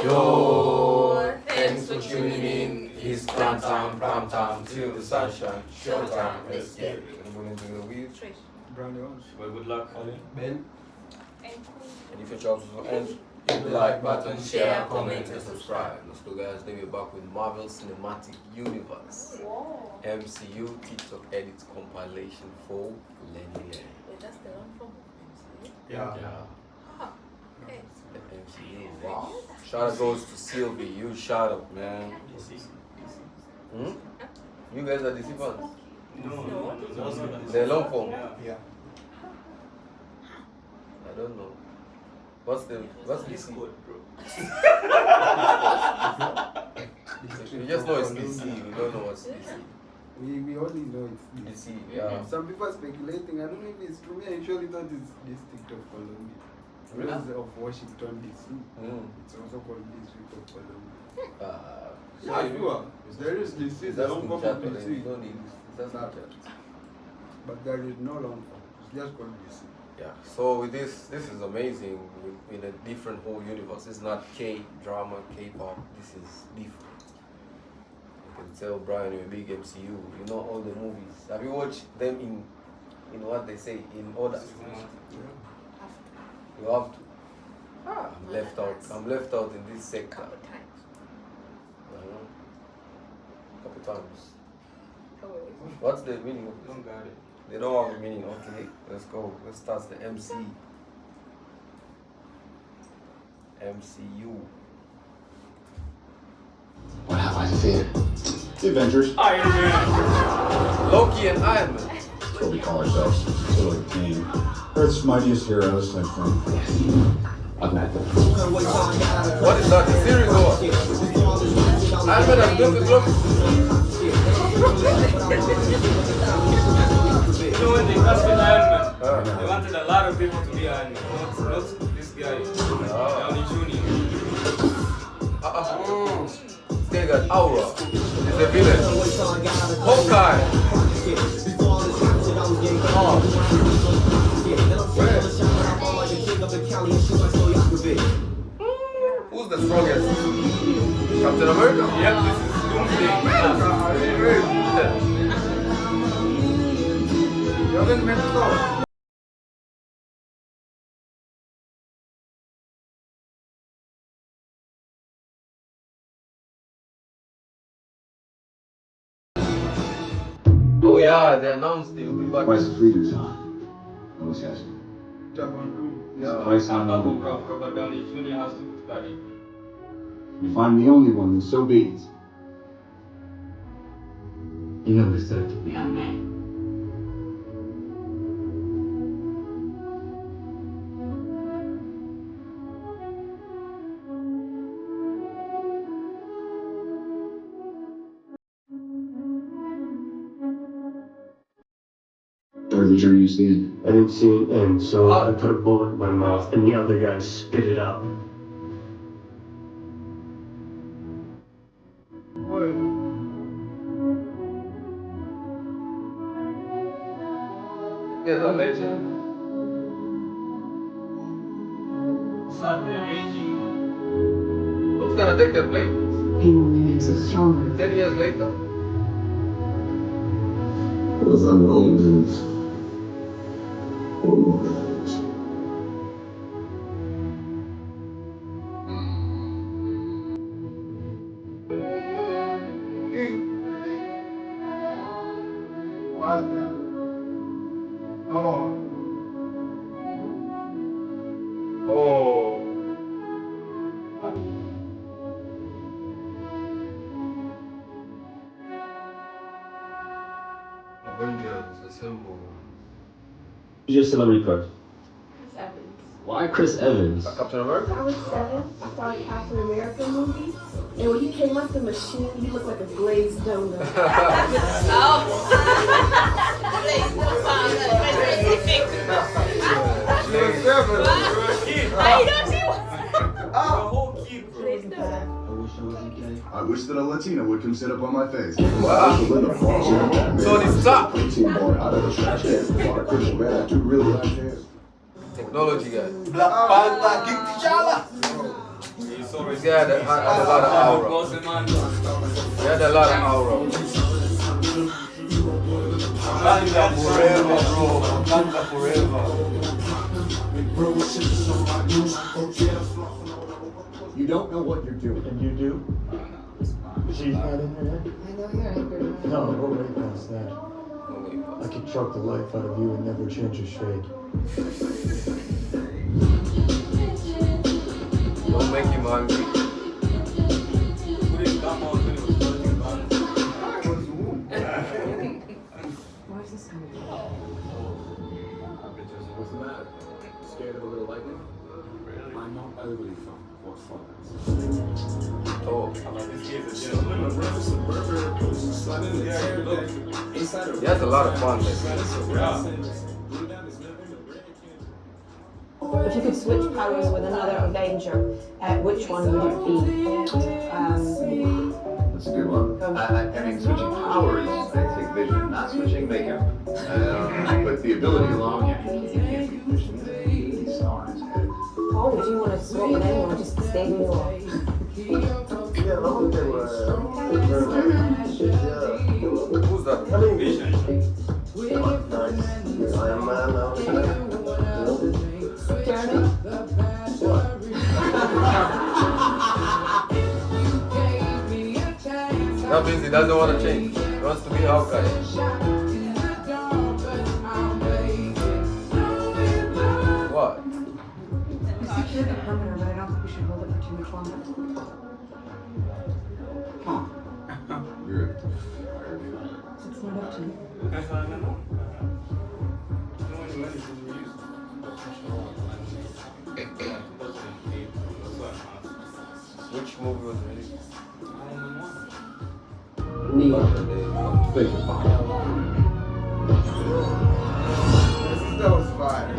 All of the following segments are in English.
Yo, thanks for tuning in. It's prime time till the sunshine. Showtime, let's get it. Anyone into the wheel? Brand new. Well, good luck, Colin. Ben. And if your jobs will end, hit the like button, share, comment, and subscribe. Let's go, guys. Then we're back with Marvel Cinematic Universe. Whoa. MCU TikTok edit compilation for Lenny. Wait, that's the one from MCU? Yeah. Ah, okay. MCU. Wow. Shout out goes to Sylvie. You shout out, man. Hmm? You guys are DC fans? No. They're long form. Yeah. I don't know. What's DC? You just know it's DC. We don't know what's DC. We only know it's DC, yeah. Some people are speculating. I don't know if it's true. I actually thought it's District of Columbia. Really? Because of Washington DC. Mm. It's also called District of Columbia. Yeah, sure. There is this is a long form of You DC. don't need this. That's not chat. But there is no long form. It's just called DC. Yeah. So with this is amazing. In a different whole universe. It's not K-drama, K-pop. This is different. You can tell Brian you're a big MCU. You know all the movies. Have you watched them in what they say in order? You have to. I'm left out. I'm left out in this sector. Couple times. Couple times. Oh, wait. What's the meaning of this? Don't got it. They don't have a meaning. Okay, let's go. Let's start the MCU. What have I feared? The Avengers. Iron Man. Loki and Iron Man. That's what we call ourselves. Sort of like a team. Earth's mightiest heroes type thing. I've met them. What is that? The series or what? Iron Man has built the globe. You know when they casted Iron Man, they wanted a lot of people to be Iron Man, not this guy, Downey Jr. They got Aura. He's the villain. Hawkeye. Who's the strongest? Captain America? Yep, this is Doomsday. You haven't met Thor. Oh yeah, they announced they will be back. Why is the freedom time? Always has. Yeah. Twice how noble. Robert Downey Jr. has to study. If I'm the only one, then so be it. You know what's there to be on me. Where the journey's end. I didn't see it end, so I put a bullet in my mouth, and the other guy spit it out. Yes, a legend. Who's gonna take their place? Pain makes us stronger. 10 years later. Was unwounded. Oh. Avengers assemble. Who's your celebrity crush? Chris Evans. Why Chris Evans? Captain America? I was 7, saw a Captain America movie, and when he came out the machine, he looked like a glazed donut. I wish that a Latina would come sit up on my face. Wow. So this top. Technology guy. Black Panther, King T'Challa. He's story. This guy had a lot of aura. He had a lot of aura. Wakanda forever, bro. Wakanda forever. You don't know what you're doing. And you do? She's not in there? I know you're angry. No, we're way past that. No way, I could choke the life out of you and never change your shade. don't make him hungry. Who didn't come out when it was floating down? Where's this coming from? What's the matter? Scared of a little lightning? I'm not overly fond of what follows. Oh, This kid's a gentleman. Yeah, you look. he has a lot of fun, man. Yeah. If you could switch powers with another Avenger, which one would it be? That's a good one. I mean, switching powers, I take vision, not switching makeup. But the ability alone, yeah, he can't be efficient. He's star in his head. Oh, would you want to swap with anyone or just stay who you are? Yeah, long as they were. Who's that? I mean, Vision. nice. Iron Man, I was like, Jeremy? That means he doesn't want to change. He wants to be Hawkeye. What? I secured the perimeter, but I don't think we should hold it for too much longer. You're It's not up to you. Which movie was released? Think about it. That was fine.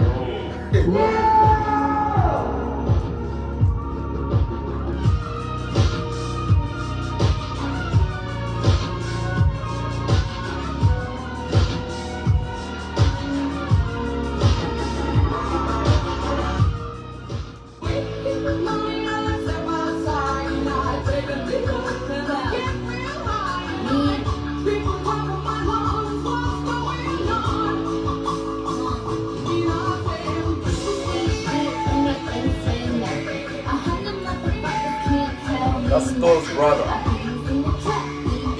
That's Thor's brother.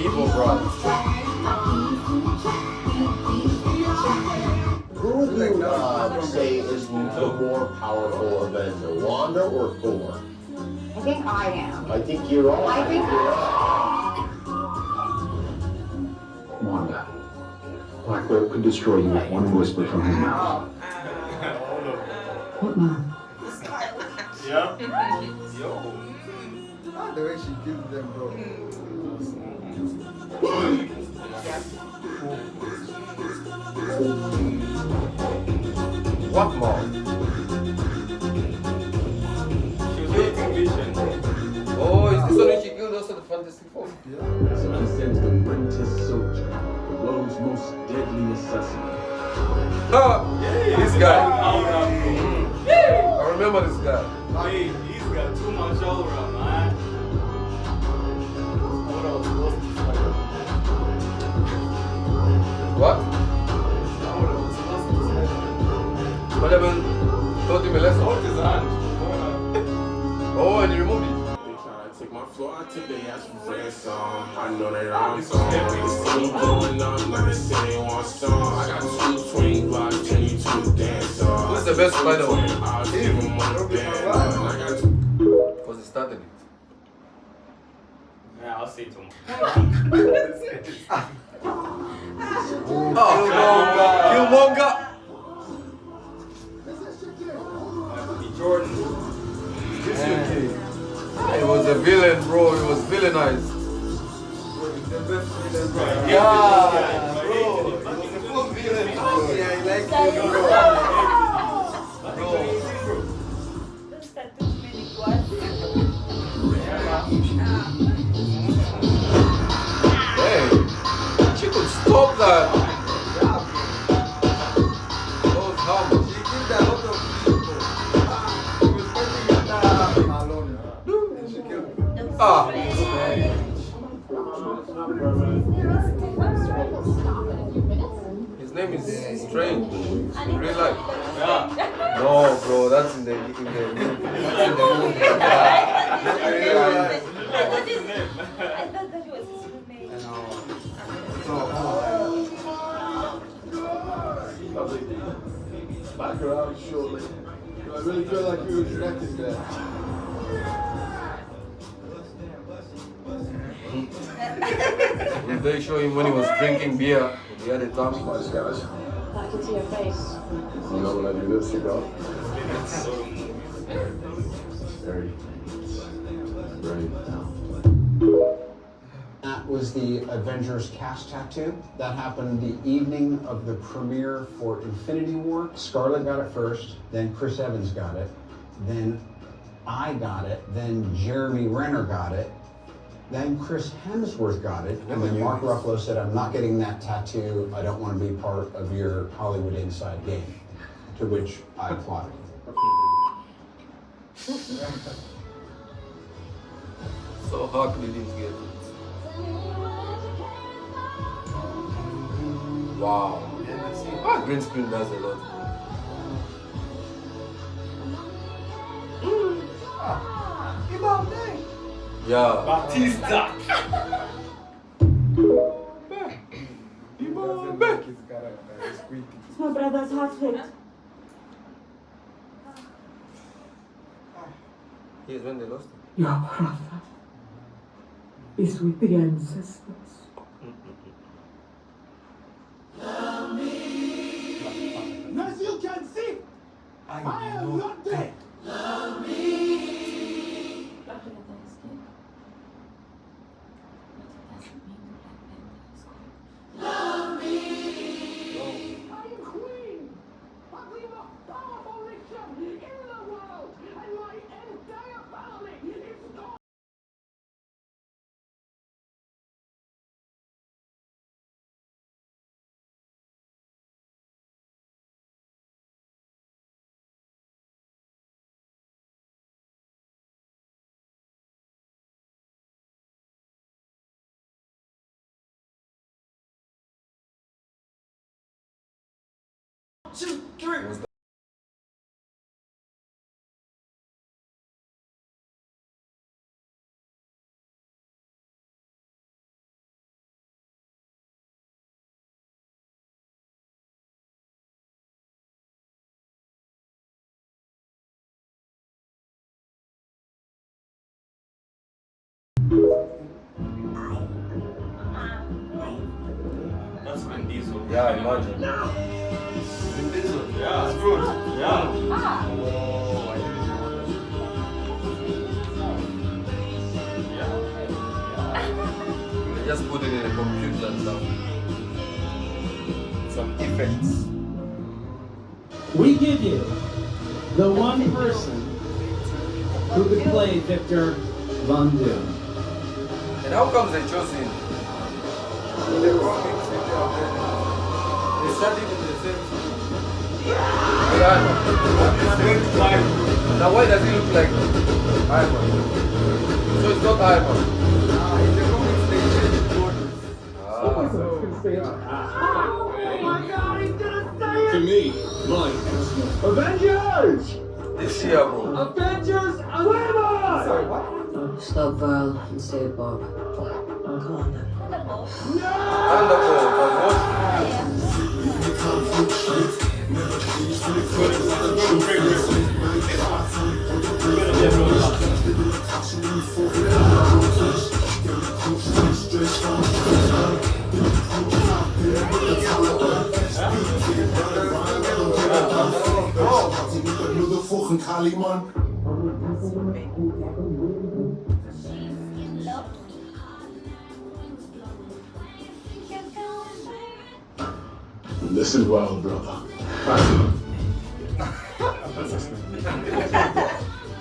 Evil brother. Who would you say is the more powerful Avenger, Wanda or Thor? I think I am. I think you're all. I think Wanda. Black Bolt could destroy you with one whisper from her mouth. What now? Yeah. Yo. The way she gives them, bro. What more? She was eating vision. Oh, is this one when she killed us at the Fantastic Four? So he sends the Winter Soldier, the world's most deadly assassin. Ah, this guy. Aura, I remember this guy. Hey, he's got too much aura, man. What? What happened? Taught him a lesson. Hold his hand. Oh, and he removed it. They tryna take my floor, I take their ass for ransom. I know they wrong song. They see going on, now they say they want some. I got 2 swing blocks, turn you to a dancer. Who's the best Spider-Man? I'll give him one band. I got 2. Because he started it. Yeah, I'll say to him. Killmonger! Jordan. He was a villain, bro. He was villainized. The best villain, bro. Yeah, bro. He was a full villain, bro. Yeah, I like him, bro. Don't start too many words. Hey, she could stop that. Those hammers. She killed a lot of people. He was fighting with alone. Dude. Ah! His name is Strange in real life. Yeah. No, bro, that's in the movie. I thought that was his real name. Back around shortly. I really feel like we were connected there. Did they show him when he was drinking beer with the other tummy? Nice guys. I can see your face. You know when I do this, you go. Very. That was the Avengers cast tattoo. That happened the evening of the premiere for Infinity War. Scarlett got it first, then Chris Evans got it, then I got it, then Jeremy Renner got it, then Chris Hemsworth got it, and then Mark Ruffalo said, I'm not getting that tattoo. I don't want to be part of your Hollywood inside game. To which I applauded. So hard we didn't get it. Wow. Green screen does a lot. Yeah. Batista. It's my brother's heartbeat. Here's when they lost him. Your brother is with the ancestors. As you can see, I am not dead. Love me. Love me. I am queen of the most powerful nation in the world, and my entire family is gone. That's Vin Diesel. Yeah, imagine. Vin Diesel. Yeah, it's good. Yeah. Oh, I didn't know that. They just put it in a computer and stuff. Some effects. We give you the one person who could play Victor Von Doom. And how come they chose him? In the comics, they studied in the same school. With Iron Man. Now why does he look like Iron Man? So it's not Iron Man. In the comics they changed the borders. To me, mine. Avengers! This year, bro. Avengers Assemble! Sorry, what? Stop Val and save Bob. Come on then. Listen well, brother.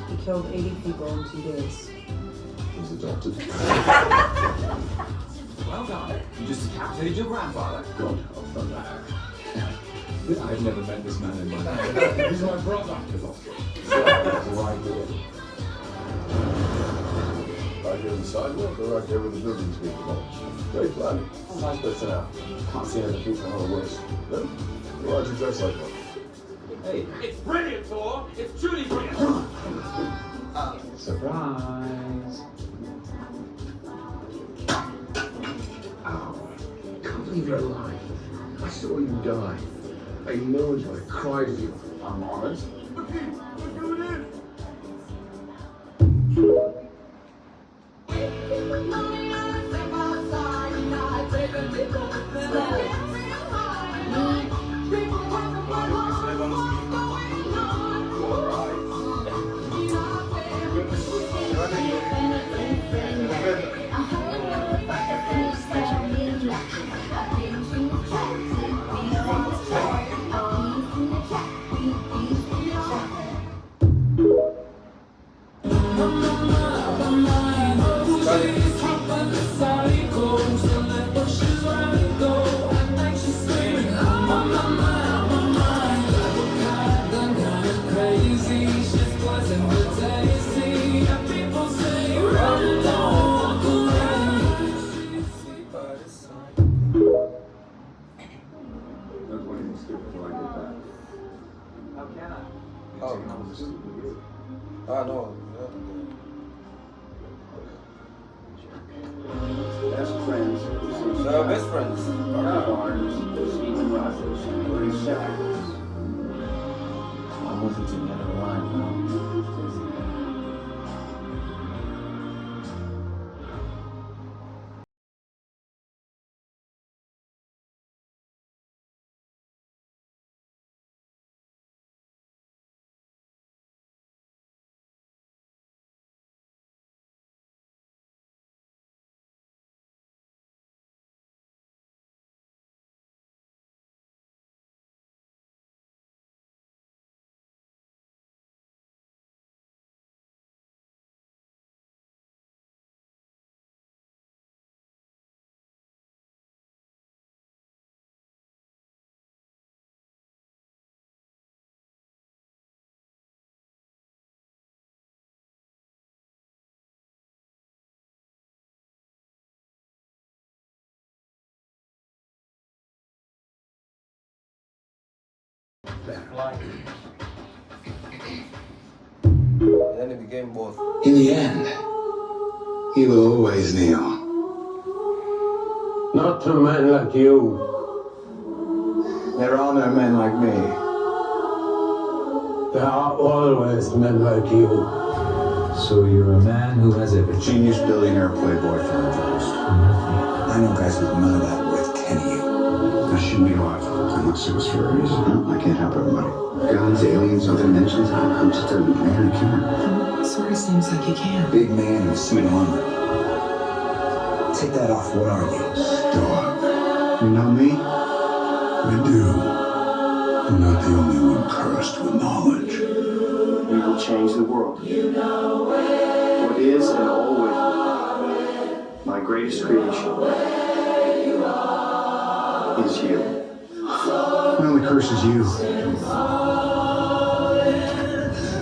He killed 80 people in 2 days. He's adopted. Well done. You just decapitated your grandfather. God help Thunder. I've never met this man in my life. He's my brother. So why did it? I here on the sidewalk or right there where the building's being demolished? Great plan. Nice place to now. Can't see anything for how it works. Really? Why'd you dress like that? Hey. It's brilliant, Thor! It's truly brilliant! Surprise! Ow. Can't believe you're alive. I saw you die. I know you. I cried with you. I'm honest. Best friends. Best friends. I'm with you to the end of the line now. And then it became both. In the end, he will always kneel. Not to men like you. There are no men like me. There are always men like you. So you're a man who has everything. Genius, billionaire, playboy, philanthropist. I know guys with none of that worth 10 of you. I shouldn't be alive unless it was for a reason. No, I can't help everybody. Gods, aliens, other dimensions. I'm just a man who can. Sort of seems like you can. Big man in a suit of armor. Take that off. What are you? Dog. You know me? We do. I'm not the only one cursed with knowledge. We will change the world. What is and always will be. My greatest creation is you. My only curse is you.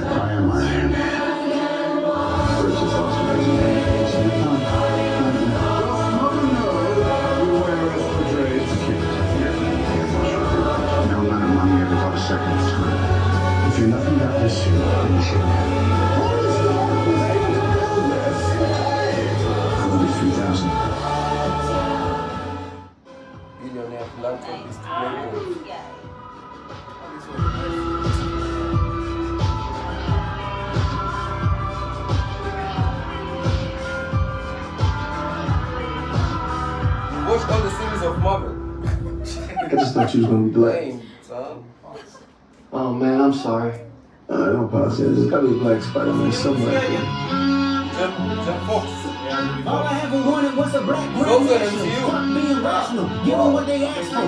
I am Iron Man. No amount of money ever bought a second of time. If you're nothing about this suit, then you shouldn't have it. I love you 3,000. Billionaire philanthropist playboy. You watched all the series of Marvel. I just thought you was gonna be black. Lame, son. Oh man, I'm sorry. Don't apologize. There's gotta be a black Spider-Man somewhere. Jim Fox. All I ever wanted was a black Those are national. MCU. Fuck being rational. Give them what they ask for.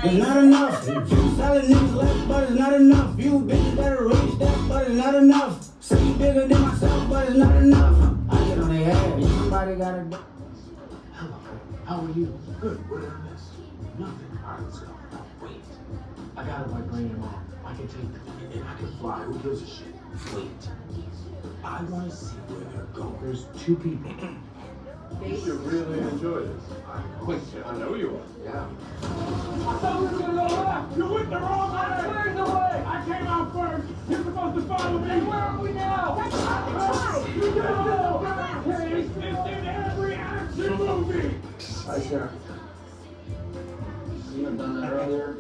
It's not enough. Few solid niggas left, but it's not enough. Few bitches that'll reach that, but it's not enough. Say bigger than myself, but it's not enough. I get on their ass. Somebody gotta do. Hello. How are you? Good. What did I miss? Nothing. All right, let's go. Now, wait. I got a vibranium arm. I can take them. And I can fly. Who gives a shit? fleet. I want to see where they're going. There's two people. You should really enjoy this. Wait, I know you are. Yeah. I thought we were gonna go left. You went the wrong way. Cleared the way. I came out first. You're supposed to follow me. Where are we now? That's not the time. You don't know. Hey, it's in every action movie. Hi, Sharon. You have done that earlier.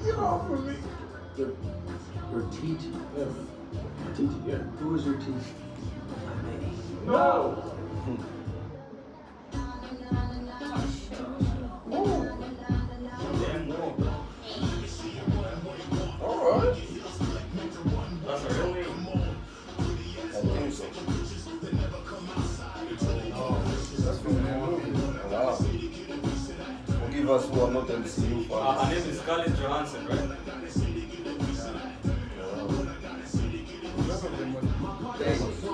Get off of me. Your teacher. Yeah. Teacher, yeah. Who was your teacher? No! Alright. That's a real name. I think so. That's from the movie. Wow. Forgive us who are not MCU fans. Her name is Scarlett Johansson, right?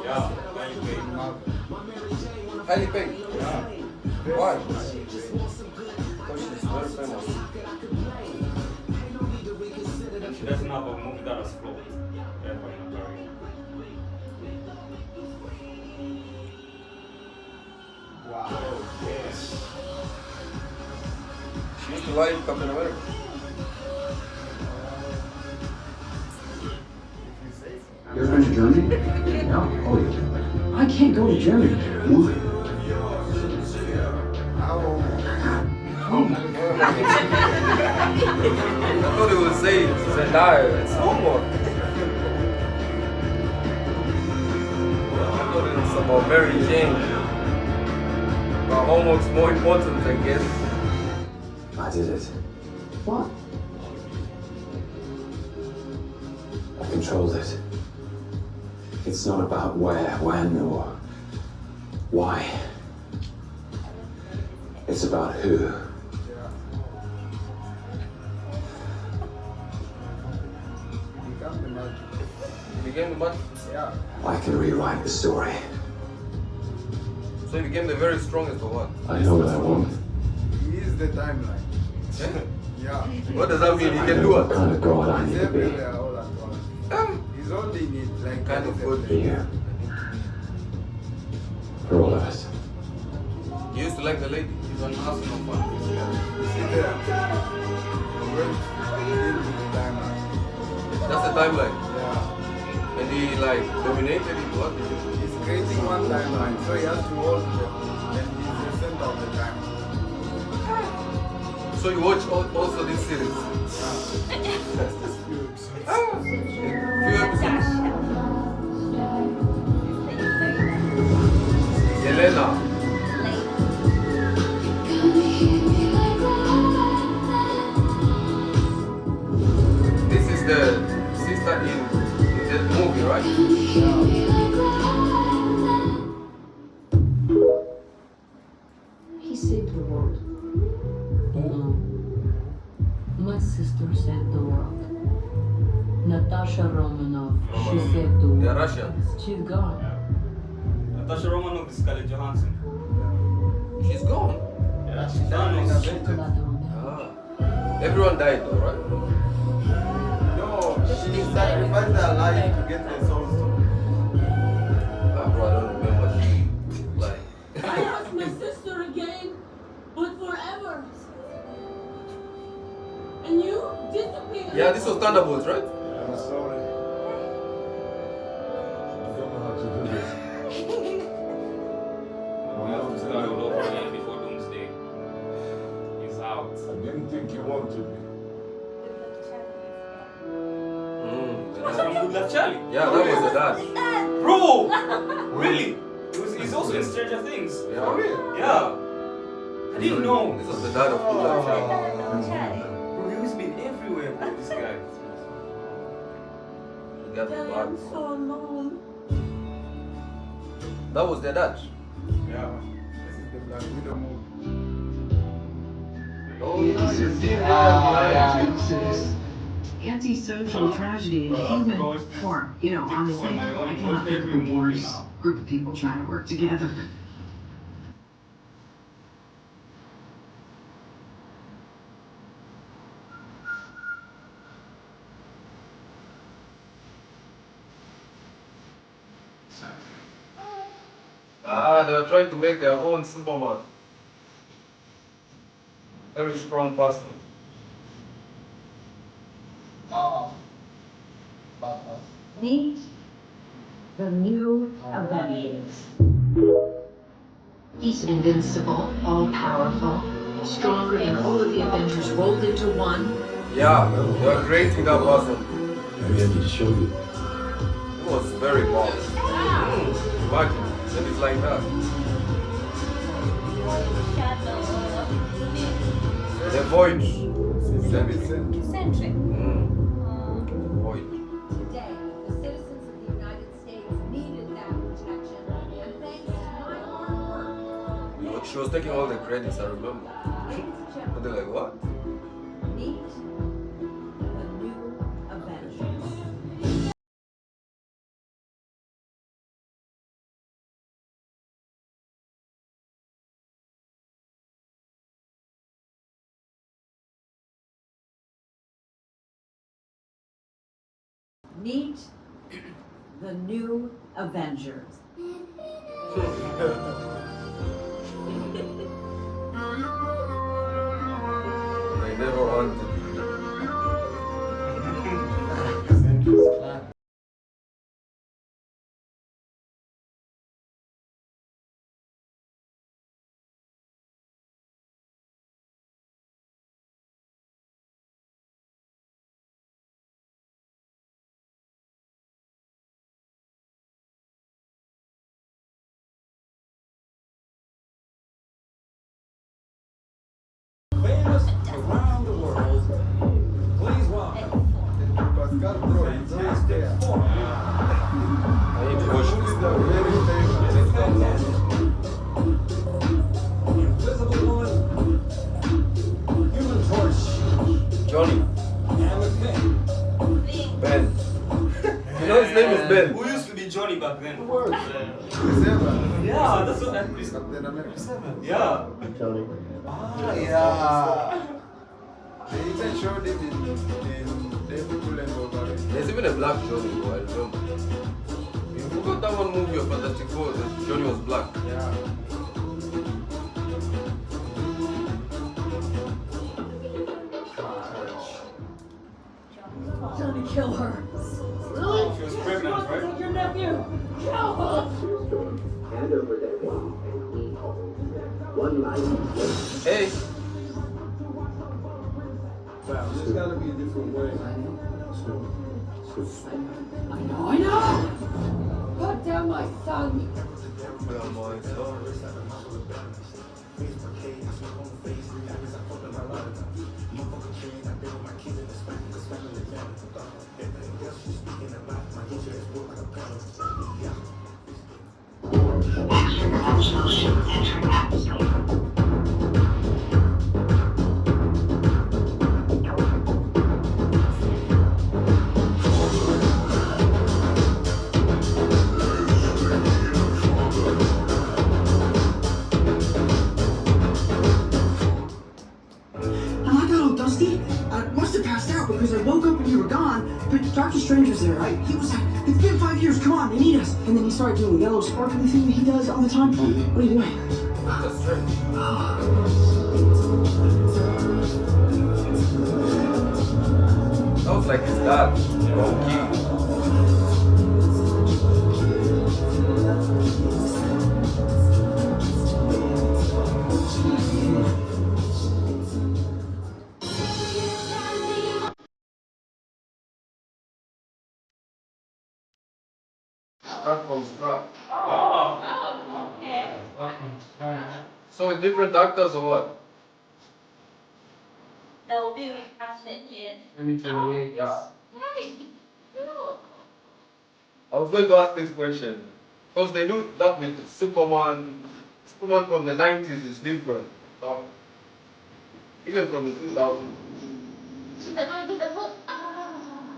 Yeah, Highly paid. Yeah. Why? Because she's very famous. she doesn't have a movie that has flopped ever in her career. Wow. Yes. She used to like Captain America. You ever been to Germany? No. Oh, yeah. I can't go to Germany. Why? I thought it would say Zendaya. It's homework. I thought it was about Mary Jane. But homework's more important, I guess. I did it. What? I controlled it. It's not about where, when, or why. It's about who. You became the magic. Yeah. I can rewrite the story. So you became the very strongest or what? I know what I want. He is the timeline. Yeah. What does that mean? He I can know do what what? kind of god I He's need to be. everywhere all at once. He's only need like Kind of good. For you. For all of us. You used to like the lady. He's an Arsenal fan. You see there? We're in the timeline. That's the timeline. Yeah. And he like dominated it. What did he do? He's creating one timeline, so he has to hold them. And he's the center of the timeline. So you watch also this series? Few episodes. Elena. This is the sister in the movie, right? He saved the world. No. My sister saved the world. Natasha Romanoff. She saved the world. They're Russian. She's gone. Natasha Romanoff is Scarlett Johansson. She's gone. Yeah, she's done. Everyone died though, right? No, she sacrificed her life to get the soul stone. Bro, I don't remember she like. I lost my sister again, but forever. And you disappeared. Yeah, this was Thunderbolts, right? I'm sorry. I don't know how to do this. We have to start all over again before Doomsday. He's out. I didn't think you wanted me. That's from Good Luck Charlie. Yeah, that was the dad. Bro! Really? He's also in Stranger Things. Yeah. For real? Yeah. I didn't know. This was the dad of Good Luck Charlie. Bro, he's been everywhere, bro, this guy. He got the Daddy, bad. I'm so alone. That was their dad. Yeah. This is the Black Widow movie. Antisocial tragedy in human form. You know, honestly, I cannot think of a worse group of people trying to work together. They're trying to make their own Superman. Very strong person. Meet the new Avengers. He's invincible, all-powerful, stronger than all of the Avengers rolled into one. Yeah, you're creating that person. Maybe I need to show you. It was very powerful. Imagine, and it's like that. The void. Eccentric. Void. Today, the citizens of the United States needed that protection, and thanks to my hard work, She was taking all the credits, I remember. And they're like, what? meet the new Avengers. Meet the new Avengers. I never wanted. Famous around the world. Please welcome. Pascal, bro, it's always there. I need to watch this now. Invisible Woman. Human Torch. Johnny. And the Thing. Ben. You know his name is Ben. Who used to be Johnny back then? Yeah, that's what I'm Captain America. Yeah. Tony. Yeah. They even showed him in Deadpool and Wolverine. There's even a black Johnny, I remember. You forgot that one movie of Fantastic Four that Johnny was black. Yeah. Johnny, kill her. Really? She was pregnant, right? Take your nephew. Kill her. Hand over that one and clean one life. Hey. Wow, there's gotta be a different way. I know. Put down my son. Because I woke up and you were gone, but Dr. Strange was there, right? He was like, it's been 5 years, come on, they need us. And then he started doing the yellow sparkly thing that he does all the time. What are you doing? That's strange. Sounds like his dad. Low-key. So with different actors or what? That will be casted in. Yeah. I was going to ask this question. Because they do that with Superman. Superman from the 90s is different. Even from the 2000s.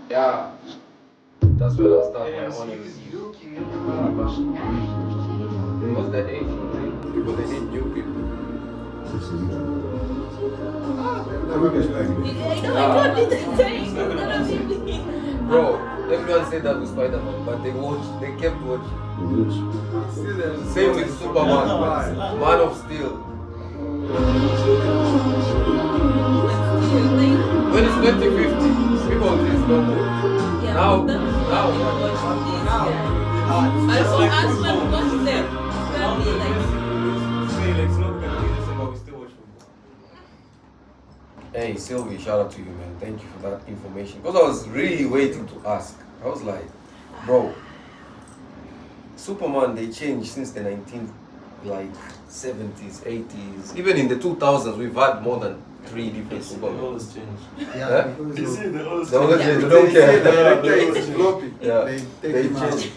Yeah. That's where I start my own review. Because they hate people, they need new people. Bro, Everyone said that with Spider-Man, but they kept watching. See, Same with Superman, Man of Steel. When it's 2050, people will say it's no more. Now. I saw Aspen watch them. It's gonna be like. Say like it's not gonna be the same, but we still watch football. Hey Sylvie, shout out to you, man. Thank you for that information. Because I was really waiting to ask. I was like, bro, Superman they changed since the 70s, 80s. Even in the 2000s, we've had more than 3 different Superman. They always change. Yeah, because You see, they always they always change. change. They don't care. The director is floppy. Yeah, They take they him out. change.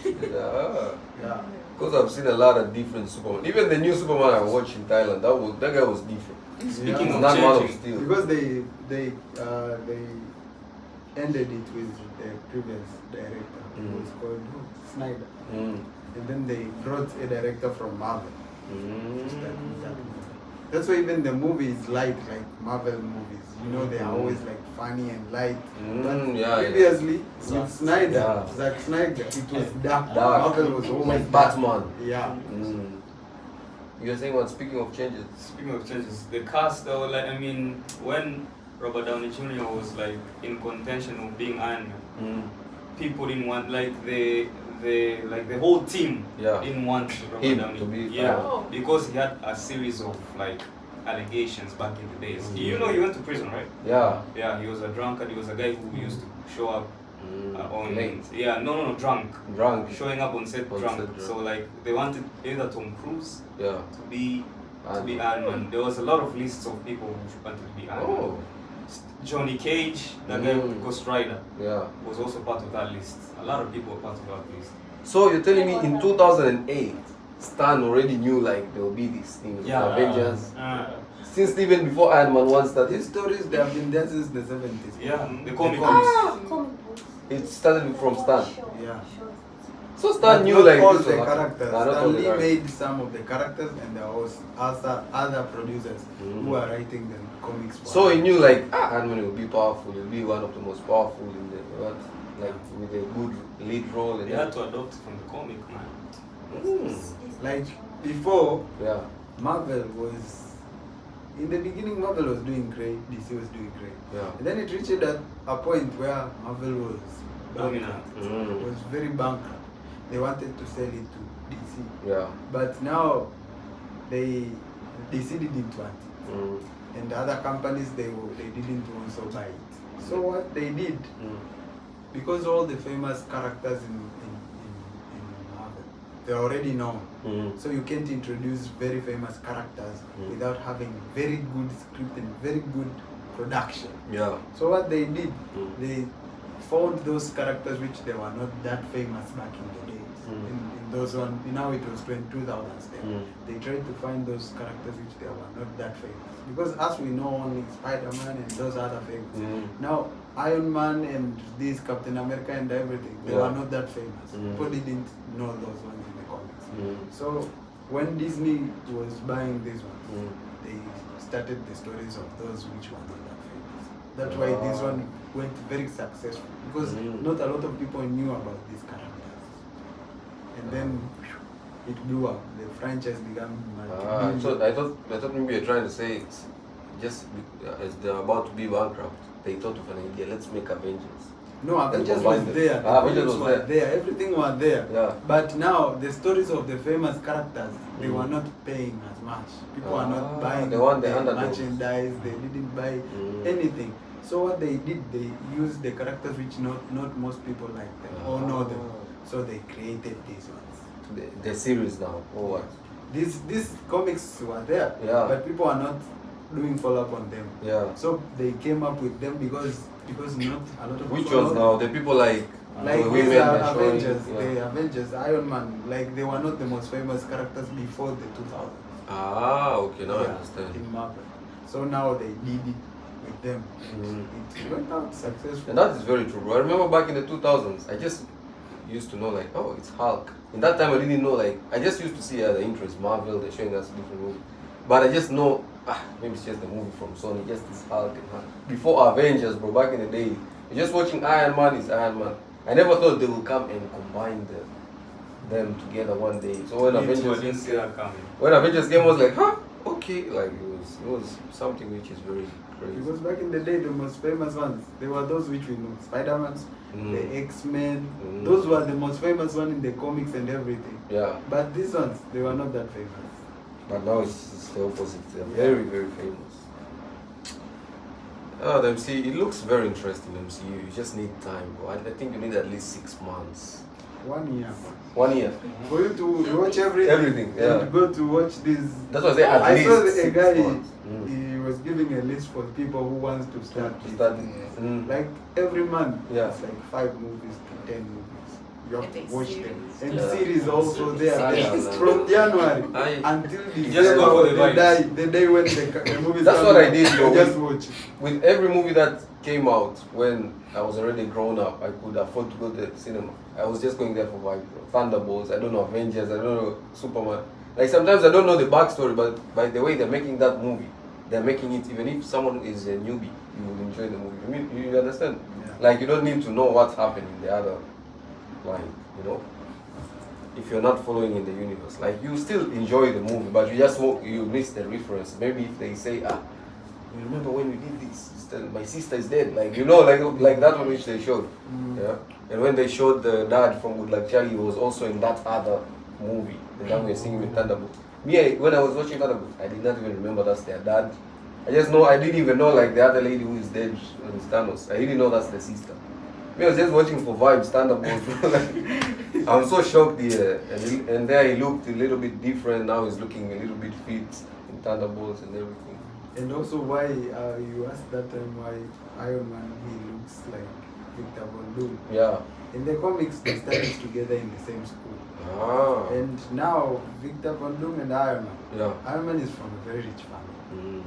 Yeah. Because I've seen a lot of different Superman. Even the new Superman I watched in Thailand, that guy was different. Speaking of not Man of changing, Steel. Because they ended it with the previous director, who was called Snyder. And then they brought a director from Marvel to start with that movie. That's why even the movie is light, like Marvel movies. You know, they are always like funny and light. But previously, with Snyder, Zack Snyder, it was dark. Marvel was always like Batman. Yeah. You're saying what? Speaking of changes. Speaking of changes, the cast though, like I mean, when Robert Downey Jr. was like in contention of being Iron Man, people didn't want the whole team didn't want Robert Downey to be because he had a series of like allegations back in the days. You know, he went to prison, right? Yeah, he was a drunkard. He was a guy who used to show up on late. drunk showing up on set drunk. Set drunk. So like they wanted either Tom Cruise to be Iron Man. There was a lot of lists of people who wanted to be Iron Man. Johnny Cage, the guy with Ghost Rider, was also part of that list. A lot of people were part of that list. So you're telling me in 2008, Stan already knew like there will be these things with Avengers? Since even before Iron Man 1 started? These stories, they have been there since the 70s. Yeah, the comics. It started from Stan. Yeah. So Stan knew not like all this the was characters. not all Stan the Lee characters. made some of the characters, and there was other producers who are writing the comics. For So he knew like Iron Man will be powerful. He'll be one of the most powerful in the world, like with a good lead role. And They had to adopt it from the comic, man. Like before, Yeah. Marvel was. In the beginning, Marvel was doing great. DC was doing great. Yeah. And then it reached a point where Marvel was bankrupt. Was very bankrupt. They wanted to sell it to DC. Yeah. But now DC didn't want it. And the other companies they didn't also buy it. So what they did, because all the famous characters in Marvel, they're already known. So you can't introduce very famous characters without having very good script and very good production. Yeah. So what they did, they found those characters which they were not that famous back in the days. In those one, now it was 2000s then. They tried to find those characters which they were not that famous. Because as we know only Spider-Man and those other famous. Now Iron Man and this Captain America and everything, they were not that famous. People didn't know those ones in the comics. So when Disney was buying these ones, they started the stories of those which were not that famous. That's why this one went very successful, because not a lot of people knew about these characters. And then it blew up. The franchise began So I thought maybe you're trying to say it's just as they're about to be bankrupt, they thought of an idea. Let's make Avengers. No, Avengers combine was them. there. The Avengers was comics were there. Everything was there. Yeah. But now the stories of the famous characters, they were not paying as much. People are not buying they want the their underdogs. merchandise. They didn't buy anything. So what they did, they used the characters which not most people like them or know them. So they created these ones. The series now, or what? These comics were there, Yeah. but people are not doing follow up on them. Yeah. So they came up with them because not a lot of Which people ones know now? The people like Like the these women are are showing, Avengers, yeah. the Avengers, Iron Man, like they were not the most famous characters before the 2000s. Okay, now I understand. In Marvel. So now they did it with them. It went out successful. And that is very true, bro. I remember back in the 2000s, I just used to know like, oh, it's Hulk. In that time, I didn't know like, I just used to see the interest, Marvel, they're showing us different movies. But I just know, maybe it's just a movie from Sony, just this Hulk and Hulk. Before Avengers, bro, back in the day, you're just watching Iron Man is Iron Man. I never thought they would come and combine them together one day. So when Avengers came, I was like, huh? Okay, like it was something which is very crazy. Because back in the day, the most famous ones, they were those which we know, Spider-Man, the X-Men. Those were the most famous ones in the comics and everything. Yeah. But these ones, they were not that famous. But now it's the opposite. They're very, very famous. The MCU, it looks very interesting, MCU. You just need time. I think you need at least 6 months. 1 year. 1 year. For you to watch everything. Everything, yeah. And to go to watch this. That's what I say, at I least saw a guy, 6 months. he was giving a list for people who wants to start. Like every month, Yeah. it's like 5 movies to 10 movies. You have to watch them. And Yeah. series also there. Yeah. From January until December, go for the the day when the movies That's come what I out, did, though. just watch it. With every movie that came out when I was already grown up, I could afford to go to the cinema. I was just going there for vibe. Thunderbolts, I don't know, Avengers, I don't know, Superman. Like sometimes I don't know the backstory, but by the way they're making that movie, they're making it, even if someone is a newbie, you will enjoy the movie. You understand? Yeah. Like you don't need to know what's happening in the other line, you know? If you're not following in the universe, like you still enjoy the movie, but you miss the reference. Maybe if they say, you remember when we did this? My sister is dead. Like you know, like that one which they showed. Yeah. And when they showed the dad from Good Luck Charlie, he was also in that other movie. The one we're seeing with Thunderbolts. When I was watching Thunderbolts, I did not even remember that's their dad. I didn't even know like the other lady who is dead on Thanos. I didn't know that's the sister. I was just watching for vibes, Thunderbolts. I'm so shocked here. And there he looked a little bit different. Now he's looking a little bit fit in Thunderbolts and everything. And also why you asked that time why Iron Man, he looks like Victor Von Doom. Yeah. In the comics, they studied together in the same school. Ah. And now Victor Von Doom and Iron Man. Yeah. Iron Man is from a very rich family,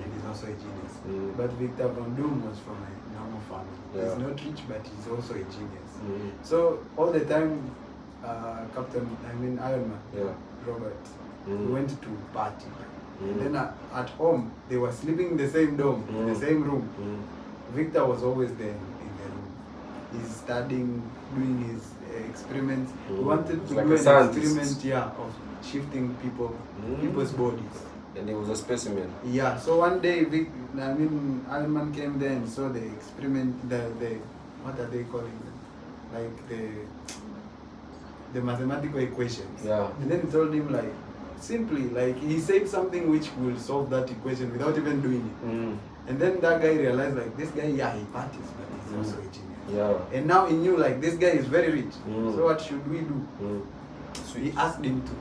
and he's also a genius. But Victor Von Doom was from a normal family. Yeah. He's not rich, but he's also a genius. So all the time, Iron Man, Robert, he went to party. And then at home, they were sleeping in the same dorm, in the same room. Victor was always there in the room. He's studying, doing his experiments. He wanted to Like do a an scientist. experiment, of shifting people's bodies. And he was a specimen. Yeah, so one day, Iron Man came there and saw the experiment, the what are they calling them? Like the mathematical equations. Yeah. And then he told him like, simply, like he said something which will solve that equation without even doing it. And then that guy realized like, this guy, yeah, he parties, but he's also a genius. Yeah. And now he knew like, this guy is very rich. So what should we do? So he asked him to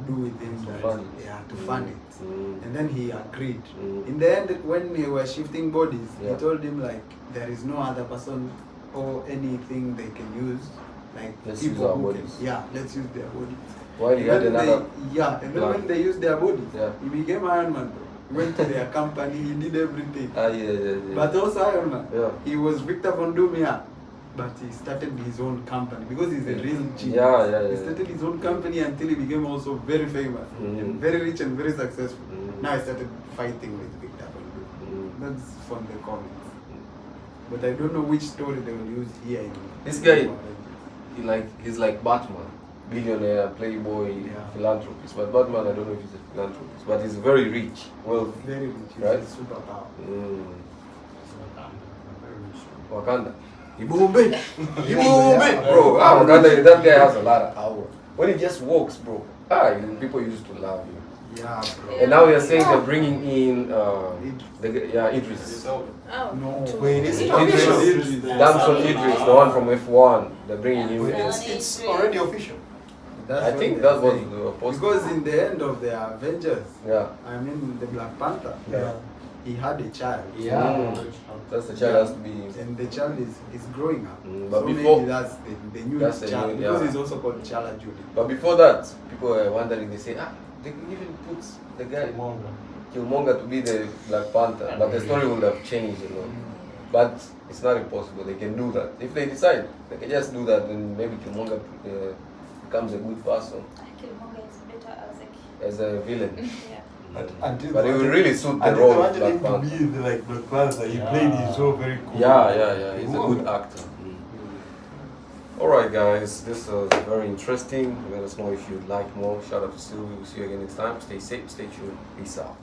do with him that, to fund it. And then he agreed. In the end, when they were shifting bodies, he told him like, there is no other person or anything they can use. Like let's people use our who bodies. let's use their bodies. Why he had another and then when they used their bodies, he became Iron Man. He went to their company, he did everything. But also Iron Man, he was Victor Von Doom, but he started his own company because he's a real genius. He started his own company until he became also very famous, and very rich and very successful. Now he started fighting with Victor Von Doom. That's from the comics. But I don't know which story they will use here. This guy, he's like Batman. Billionaire, playboy, philanthropist. But Batman, I don't know if he's a philanthropist, but he's very rich, wealthy. Very rich, he's right? a superpower. Wakanda. Ibumbe! Ibumbe! Bro, Wakanda, that guy has a lot of power. When he just walks, bro, people used to love him. Yeah, bro. And now they're saying they're bringing in Idris. No. Wait, is it Idris? Damson Idris, the one from F1. They're bringing him in. It's already official. I think that was the postal. Because in the end of the Avengers, the Black Panther, he had a child. That's the child has to be. And the child is growing up. But so before, maybe that's the new child. Because he's also called Chala Julie. But before that, people were wondering, they say, they could even put the guy, Killmonger, to be the Black Panther. But the story would have changed a lot. But it's not impossible. They can do that. If they decide, they can just do that, then maybe Killmonger becomes a good person. Killmonger is better as a villain. But it will really suit the role of Black Panther. To be the Black Panther, he played his role very cool. Yeah. He's a good actor. Alright guys, this was very interesting. Let us know if you'd like more. Shout out to Sylvie. We'll see you again next time. Stay safe, stay tuned. Peace out.